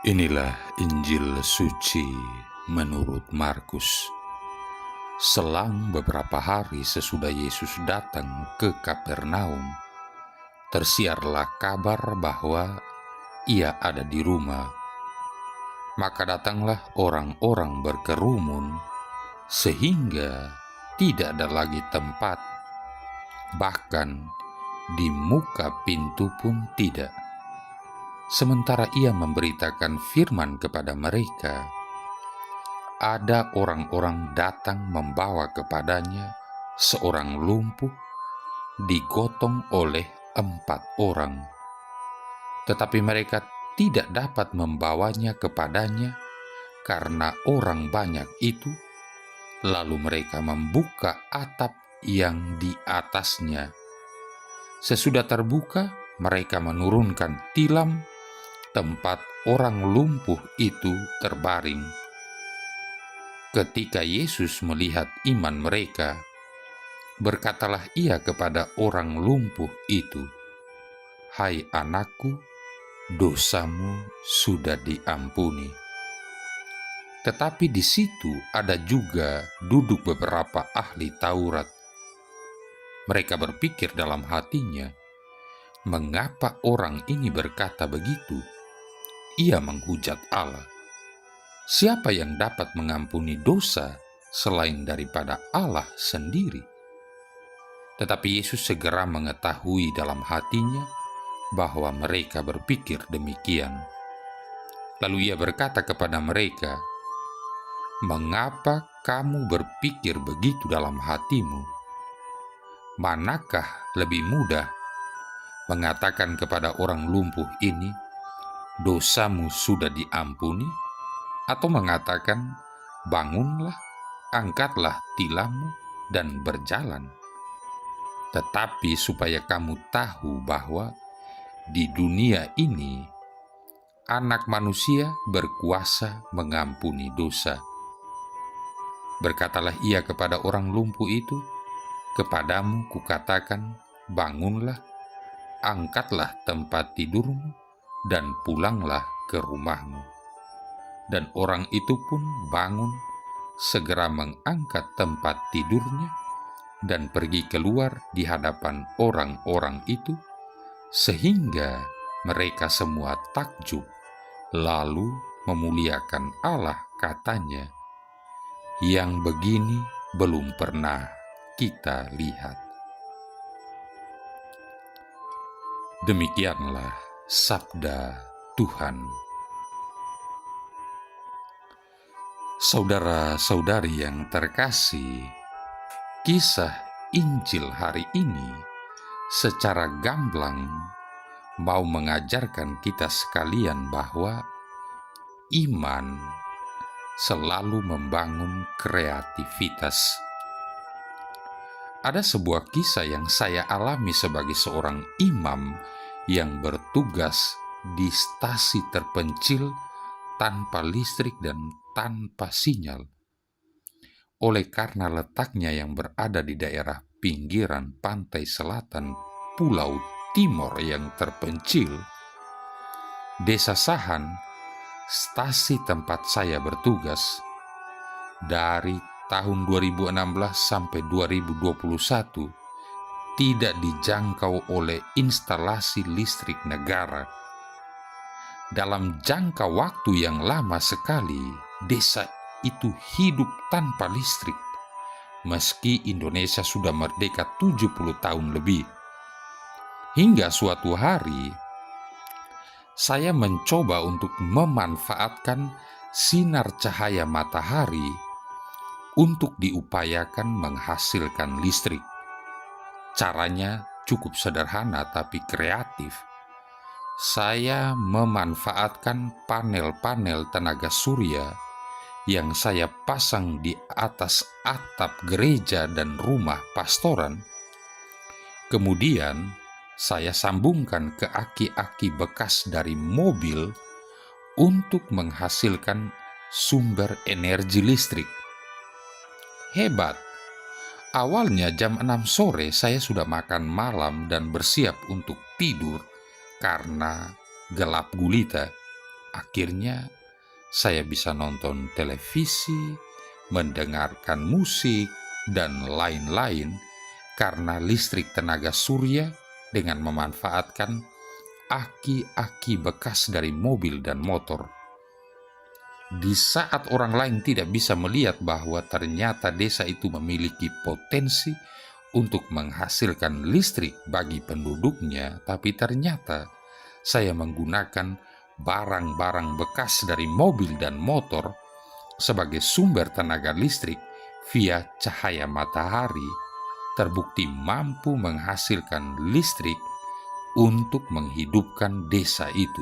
Inilah Injil suci menurut Markus. Selang beberapa hari sesudah Yesus datang ke Kapernaum, tersiarlah kabar bahwa ia ada di rumah. Maka datanglah orang-orang berkerumun sehingga tidak ada lagi tempat, bahkan di muka pintu pun tidak. Sementara ia memberitakan firman kepada mereka, ada orang-orang datang membawa kepadanya seorang lumpuh digotong oleh 4 orang. Tetapi mereka tidak dapat membawanya kepadanya karena orang banyak itu. Lalu mereka membuka atap yang di atasnya. Sesudah terbuka, mereka menurunkan tilam tempat orang lumpuh itu terbaring. Ketika Yesus melihat iman mereka, berkatalah ia kepada orang lumpuh itu, "Hai anakku, dosamu sudah diampuni." Tetapi di situ ada juga duduk beberapa ahli Taurat. Mereka berpikir dalam hatinya, mengapa orang ini berkata begitu? Ia menghujat Allah. Siapa yang dapat mengampuni dosa selain daripada Allah sendiri? Tetapi Yesus segera mengetahui dalam hatinya bahwa mereka berpikir demikian. Lalu ia berkata kepada mereka, "Mengapa kamu berpikir begitu dalam hatimu? Manakah lebih mudah mengatakan kepada orang lumpuh ini, 'Dosamu sudah diampuni,' atau mengatakan, 'Bangunlah, angkatlah tilammu dan berjalan'? Tetapi supaya kamu tahu bahwa di dunia ini Anak Manusia berkuasa mengampuni dosa." Berkatalah ia kepada orang lumpuh itu, "Kepadamu kukatakan, bangunlah, angkatlah tempat tidurmu, dan pulanglah ke rumahmu." Dan orang itu pun bangun, segera mengangkat tempat tidurnya, dan pergi keluar di hadapan orang-orang itu, sehingga mereka semua takjub, lalu memuliakan Allah, katanya, "Yang begini belum pernah kita lihat." Demikianlah sabda Tuhan. Saudara-saudari yang terkasih, kisah Injil hari ini secara gamblang mau mengajarkan kita sekalian bahwa iman selalu membangun kreativitas. Ada sebuah kisah yang saya alami sebagai seorang imam yang bertugas di stasi terpencil tanpa listrik dan tanpa sinyal. Oleh karena letaknya yang berada di daerah pinggiran pantai selatan Pulau Timor yang terpencil, Desa Sahan, stasi tempat saya bertugas, dari tahun 2016 sampai 2021 tidak dijangkau oleh instalasi listrik negara. Dalam jangka waktu yang lama sekali, desa itu hidup tanpa listrik, meski Indonesia sudah merdeka 70 tahun lebih. Hingga suatu hari, saya mencoba untuk memanfaatkan sinar cahaya matahari untuk diupayakan menghasilkan listrik. Caranya cukup sederhana tapi kreatif. Saya memanfaatkan panel-panel tenaga surya yang saya pasang di atas atap gereja dan rumah pastoran. Kemudian saya sambungkan ke aki-aki bekas dari mobil untuk menghasilkan sumber energi listrik. Hebat! Awalnya jam 6 sore saya sudah makan malam dan bersiap untuk tidur karena gelap gulita. Akhirnya saya bisa nonton televisi, mendengarkan musik, dan lain-lain karena listrik tenaga surya dengan memanfaatkan aki-aki bekas dari mobil dan motor. Di saat orang lain tidak bisa melihat bahwa ternyata desa itu memiliki potensi untuk menghasilkan listrik bagi penduduknya, tapi ternyata saya menggunakan barang-barang bekas dari mobil dan motor sebagai sumber tenaga listrik via cahaya matahari, terbukti mampu menghasilkan listrik untuk menghidupkan desa itu.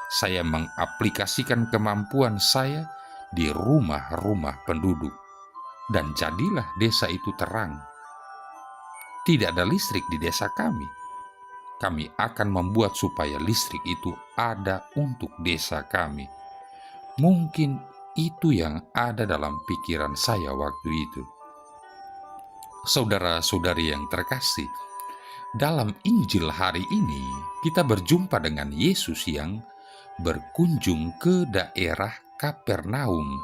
Saya mengaplikasikan kemampuan saya di rumah-rumah penduduk, dan jadilah desa itu terang. Tidak ada listrik di desa kami. Kami akan membuat supaya listrik itu ada untuk desa kami. Mungkin itu yang ada dalam pikiran saya waktu itu. Saudara-saudari yang terkasih, dalam Injil hari ini kita berjumpa dengan Yesus yang berkunjung ke daerah Kapernaum,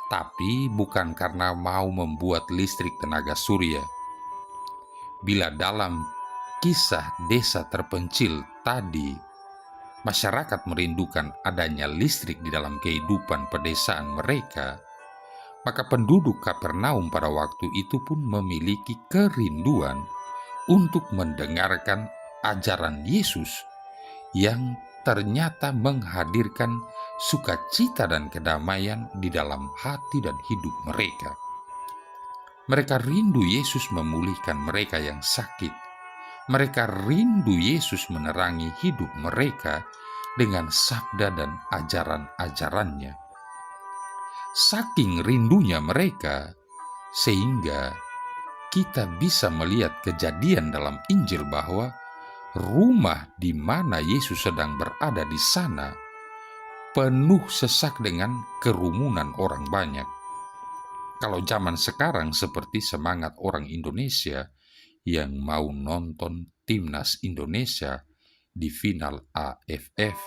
tapi bukan karena mau membuat listrik tenaga surya. Bila dalam kisah desa terpencil tadi, masyarakat merindukan adanya listrik di dalam kehidupan pedesaan mereka, maka penduduk Kapernaum pada waktu itu pun memiliki kerinduan untuk mendengarkan ajaran Yesus yang ternyata menghadirkan sukacita dan kedamaian di dalam hati dan hidup mereka. Mereka rindu Yesus memulihkan mereka yang sakit. Mereka rindu Yesus menerangi hidup mereka dengan sabda dan ajaran-ajarannya. Saking rindunya mereka, sehingga kita bisa melihat kejadian dalam Injil bahwa rumah di mana Yesus sedang berada di sana penuh sesak dengan kerumunan orang banyak. Kalau zaman sekarang seperti semangat orang Indonesia yang mau nonton timnas Indonesia di final AFF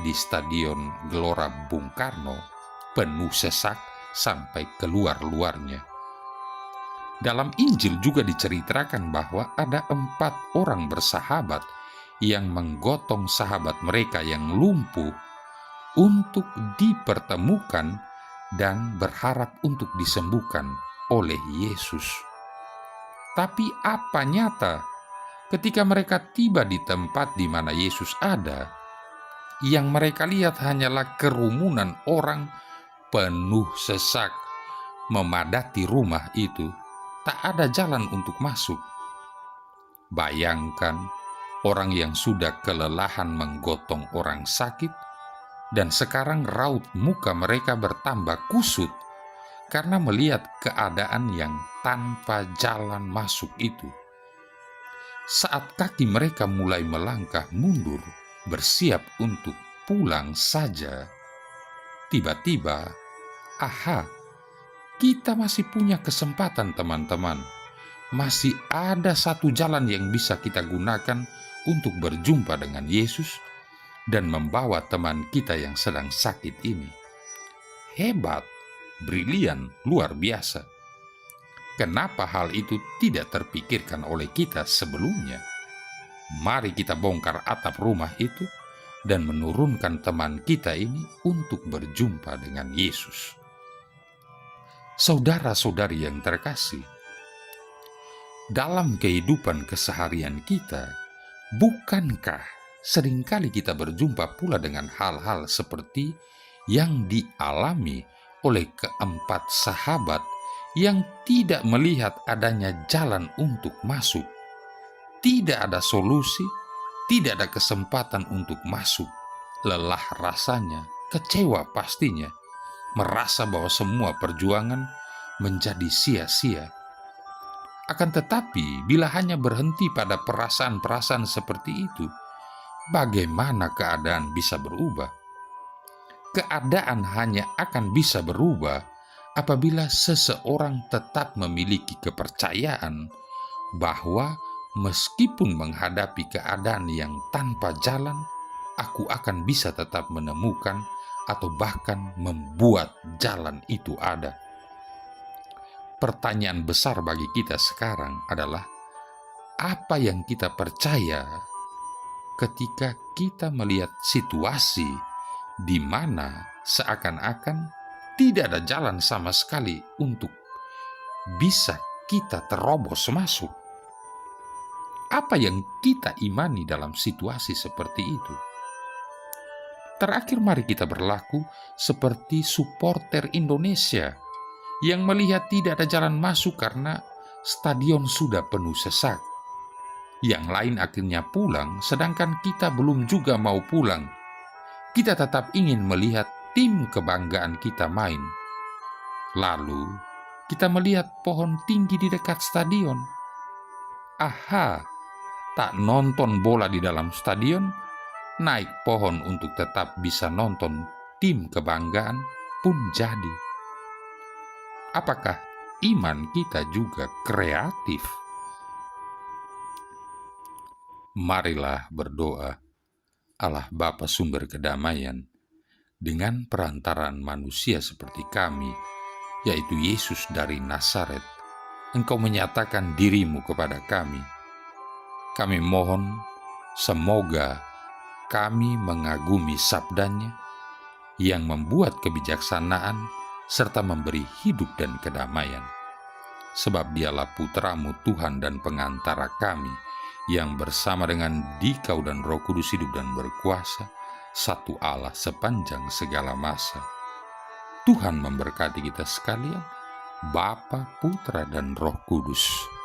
di Stadion Gelora Bung Karno, penuh sesak sampai keluar-luarnya. Dalam Injil juga diceritakan bahwa ada 4 orang bersahabat yang menggotong sahabat mereka yang lumpuh untuk dipertemukan dan berharap untuk disembuhkan oleh Yesus. Tapi apa nyata ketika mereka tiba di tempat di mana Yesus ada, yang mereka lihat hanyalah kerumunan orang penuh sesak memadati rumah itu. Tak ada jalan untuk masuk. Bayangkan orang yang sudah kelelahan menggotong orang sakit, dan sekarang raut muka mereka bertambah kusut karena melihat keadaan yang tanpa jalan masuk itu. Saat kaki mereka mulai melangkah mundur, bersiap untuk pulang saja, tiba-tiba, kita masih punya kesempatan, teman-teman. Masih ada satu jalan yang bisa kita gunakan untuk berjumpa dengan Yesus dan membawa teman kita yang sedang sakit ini. Hebat, brilian, luar biasa. Kenapa hal itu tidak terpikirkan oleh kita sebelumnya? Mari kita bongkar atap rumah itu dan menurunkan teman kita ini untuk berjumpa dengan Yesus. Saudara-saudari yang terkasih, dalam kehidupan keseharian kita, bukankah seringkali kita berjumpa pula dengan hal-hal seperti yang dialami oleh keempat sahabat yang tidak melihat adanya jalan untuk masuk? Tidak ada solusi, tidak ada kesempatan untuk masuk. Lelah rasanya, kecewa pastinya, merasa bahwa semua perjuangan menjadi sia-sia. Akan tetapi, bila hanya berhenti pada perasaan-perasaan seperti itu, bagaimana keadaan bisa berubah? Keadaan hanya akan bisa berubah apabila seseorang tetap memiliki kepercayaan bahwa meskipun menghadapi keadaan yang tanpa jalan, aku akan bisa tetap menemukan atau bahkan membuat jalan itu ada. Pertanyaan besar bagi kita sekarang adalah, apa yang kita percaya ketika kita melihat situasi di mana seakan-akan tidak ada jalan sama sekali untuk bisa kita terobos masuk? Apa yang kita imani dalam situasi seperti itu? Terakhir, mari kita berlaku seperti supporter Indonesia yang melihat tidak ada jalan masuk karena stadion sudah penuh sesak. Yang lain akhirnya pulang, sedangkan kita belum juga mau pulang. Kita tetap ingin melihat tim kebanggaan kita main. Lalu, kita melihat pohon tinggi di dekat stadion. Aha, tak nonton bola di dalam stadion, naik pohon untuk tetap bisa nonton tim kebanggaan pun jadi. Apakah iman kita juga kreatif? Marilah berdoa. Allah Bapa sumber kedamaian, dengan perantaraan manusia seperti kami, yaitu Yesus dari Nazaret, Engkau menyatakan dirimu kepada kami. Kami mohon semoga kami mengagumi sabdanya yang membuat kebijaksanaan serta memberi hidup dan kedamaian. Sebab dialah putra-Mu Tuhan dan pengantara kami, yang bersama dengan Dikau dan Roh Kudus hidup dan berkuasa, satu Allah sepanjang segala masa. Tuhan memberkati kita sekalian, Bapa, Putra, dan Roh Kudus.